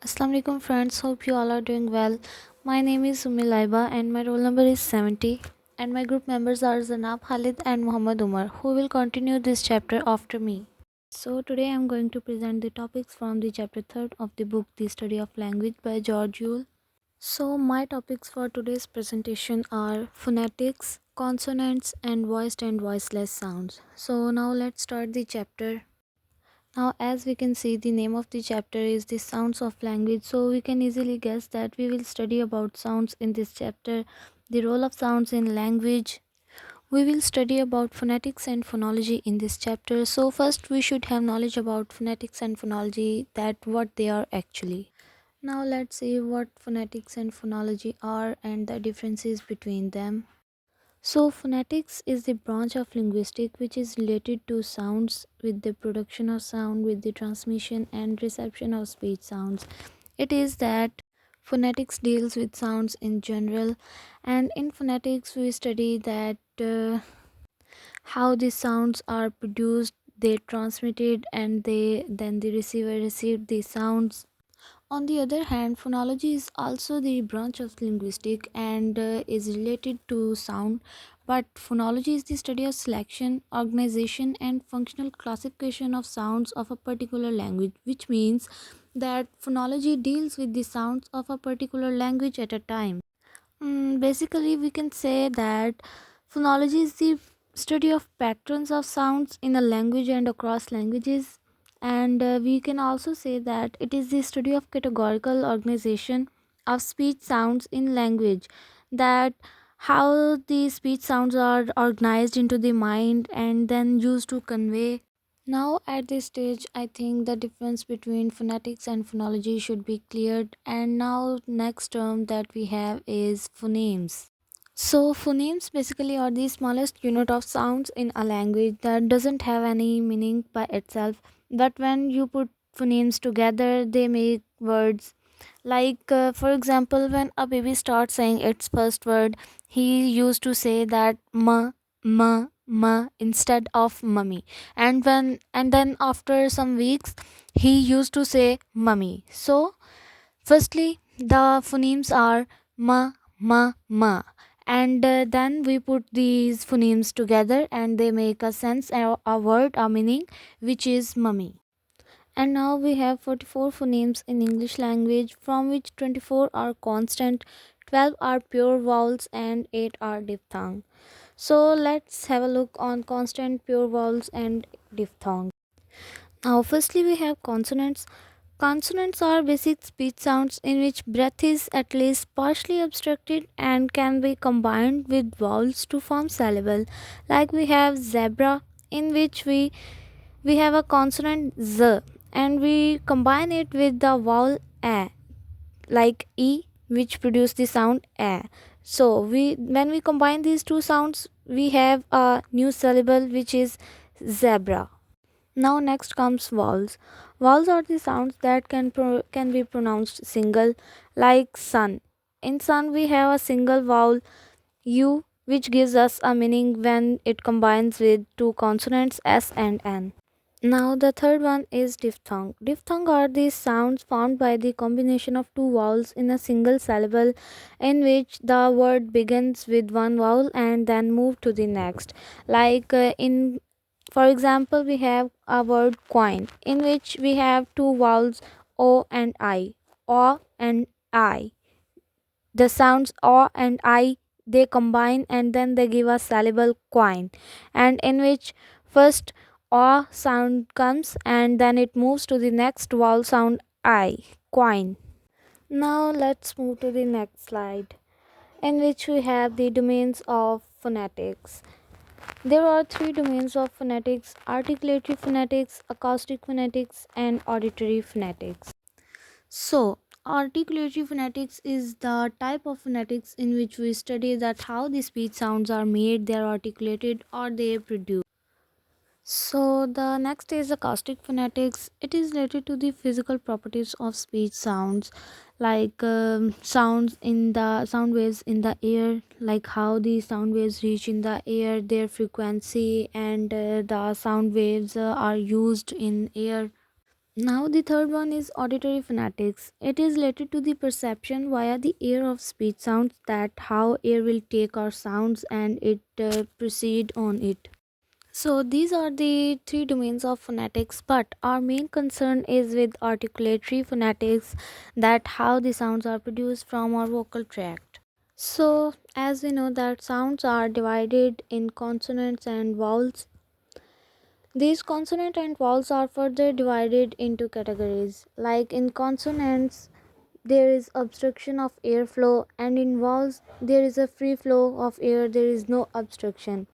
Assalamu alaikum friends, hope you all are doing well. My name is Sumi Laiba and my roll number is 70 and my group members are Zanab Khalid and Muhammad Umar who will continue this chapter after me. So today I am going to present the topics from the chapter 3rd of the book The Study of Language by George Yule. So my topics for today's presentation are phonetics, consonants and voiced and voiceless sounds. So now let's start the chapter. Now, as we can see, the name of the chapter is the sounds of language. So we can easily guess that we will study about sounds in this chapter, the role of sounds in language. We will study about phonetics and phonology in this chapter. So first we should have knowledge about phonetics and phonology, that what they are actually. Now let's see what phonetics and phonology are and the differences between them. So, phonetics is the branch of linguistics which is related to sounds, with the production of sound, with the transmission and reception of speech sounds. It is that phonetics deals with sounds in general, and in phonetics we study that how the sounds are produced, they transmitted, and the receiver received the sounds. On the other hand, phonology is also the branch of linguistics and is related to sound, but phonology is the study of selection, organization, and functional classification of sounds of a particular language, which means that phonology deals with the sounds of a particular language at a time. Basically, we can say that phonology is the study of patterns of sounds in a language and across languages, and we can also say that it is the study of categorical organization of speech sounds in language, that how the speech sounds are organized into the mind and then used to convey. Now, at this stage, I think the difference between phonetics and phonology should be cleared. And now, next term that we have is phonemes. So, phonemes basically are the smallest unit of sounds in a language that doesn't have any meaning by itself. But when you put phonemes together, they make words. Like, for example, when a baby starts saying its first word, he used to say that ma instead of mummy. And then after some weeks, he used to say mummy. So, firstly, the phonemes are ma, and then we put these phonemes together and they make a sense, a word, a meaning, which is mummy. And now we have 44 phonemes in English language, from which 24 are constant, 12 are pure vowels, and 8 are diphthong. So let's have a look on constant, pure vowels, and diphthong. Now, firstly, we have consonants. Consonants are basic speech sounds in which breath is at least partially obstructed and can be combined with vowels to form syllable. Like we have zebra, in which we have a consonant z and we combine it with the vowel a, like e, which produce the sound a. So we when we combine these two sounds, we have a new syllable which is zebra. Now next comes vowels. Vowels are the sounds that can be pronounced single, like sun. In sun we have a single vowel u, which gives us a meaning when it combines with two consonants s and n. Now the third one is diphthong. Diphthong are the sounds formed by the combination of two vowels in a single syllable, in which the word begins with one vowel and then move to the next. Like in for example, we have a word coin, in which we have two vowels o and I. O and I. The sounds o and I, they combine and then they give a syllable coin, and in which first o sound comes and then it moves to the next vowel sound I. Coin. Now let's move to the next slide, in which we have the domains of phonetics. There are three domains of phonetics: articulatory phonetics, acoustic phonetics, and auditory phonetics. So, articulatory phonetics is the type of phonetics in which we study that how the speech sounds are made, they are articulated, or they produce. So, the next is acoustic phonetics. It is related to the physical properties of speech sounds, like sounds in the sound waves in the air, like how the sound waves reach in the air, their frequency, and the sound waves are used in air. Now, the third one is auditory phonetics. It is related to the perception via the ear of speech sounds, that how air will take our sounds and it proceed on it. So these are the three domains of phonetics, but our main concern is with articulatory phonetics, that how the sounds are produced from our vocal tract. So as we know that sounds are divided in consonants and vowels. These consonant and vowels are further divided into categories. Like in consonants, there is obstruction of airflow, and in vowels, there is a free flow of air, there is no obstruction.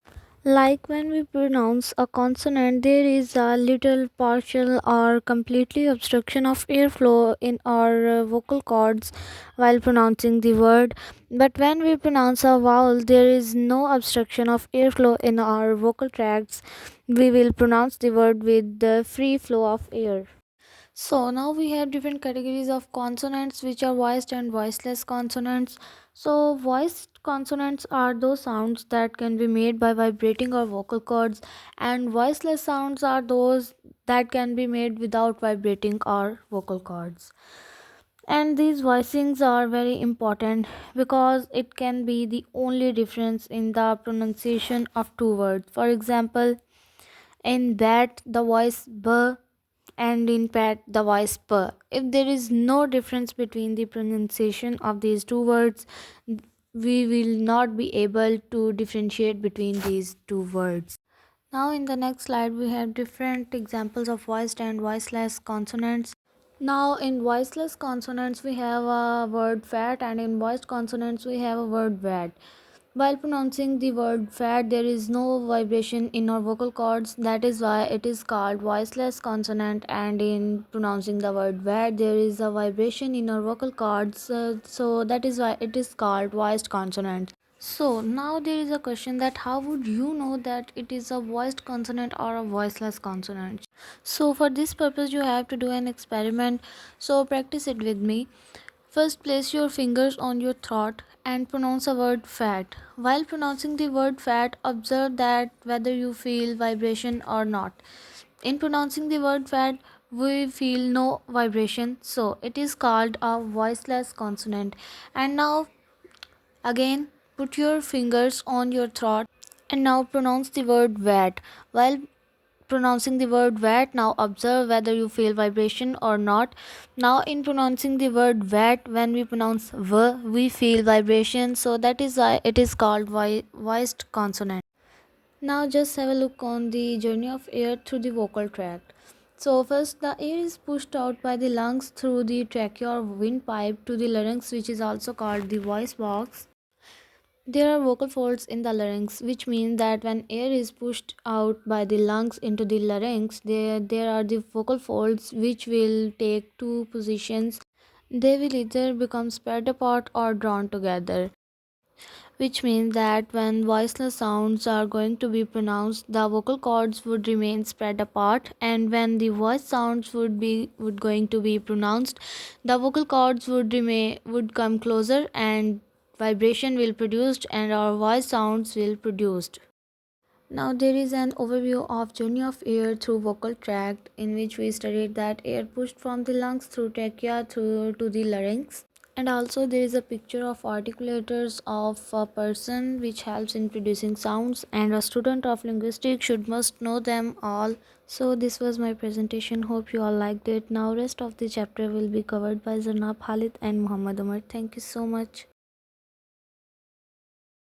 Like when we pronounce a consonant, there is a little partial or completely obstruction of airflow in our vocal cords while pronouncing the word. But when we pronounce a vowel, there is no obstruction of airflow in our vocal tracts. We will pronounce the word with the free flow of air. So now we have different categories of consonants, which are voiced and voiceless consonants. So voiced consonants are those sounds that can be made by vibrating our vocal cords, and voiceless sounds are those that can be made without vibrating our vocal cords. And these voicings are very important because it can be the only difference in the pronunciation of two words. For example, in bat the voice b, and in pat the voice p. If there is no difference between the pronunciation of these two words, we will not be able to differentiate between these two words. Now in the next slide we have different examples of voiced and voiceless consonants. Now in voiceless consonants we have a word fat, and in voiced consonants we have a word vat. While pronouncing the word fat, there is no vibration in our vocal cords. That is why it is called voiceless consonant. And in pronouncing the word vat, there is a vibration in our vocal cords. So that is why it is called voiced consonant. So now there is a question, that how would you know that it is a voiced consonant or a voiceless consonant? So for this purpose, you have to do an experiment. So practice it with me. First, place your fingers on your throat and pronounce the word fat. While pronouncing the word fat, observe that whether you feel vibration or not. In pronouncing the word fat, we feel no vibration, so it is called a voiceless consonant. And now, again, put your fingers on your throat and now pronounce the word vat. While pronouncing the word vat, now observe whether you feel vibration or not. Now in pronouncing the word vat, when we pronounce v, we feel vibration, so that is why it is called voiced consonant. Now just have a look on the journey of air through the vocal tract. So first, the air is pushed out by the lungs through the trachea or windpipe to the larynx, which is also called the voice box. There are vocal folds in the larynx, which means that when air is pushed out by the lungs into the larynx, there are the vocal folds which will take two positions. They will either become spread apart or drawn together, which means that when voiceless sounds are going to be pronounced, the vocal cords would remain spread apart, and when the voice sounds would going to be pronounced, the vocal cords would come closer, and vibration will produced, and our voice sounds will produced. Now there is an overview of journey of air through vocal tract, in which we studied that air pushed from the lungs through trachea through to the larynx. And also there is a picture of articulators of a person, which helps in producing sounds, and a student of linguistics should must know them all. So this was my presentation, hope you all liked it. Now rest of the chapter will be covered by Zanab Khalid and Muhammad Umar. Thank you so much.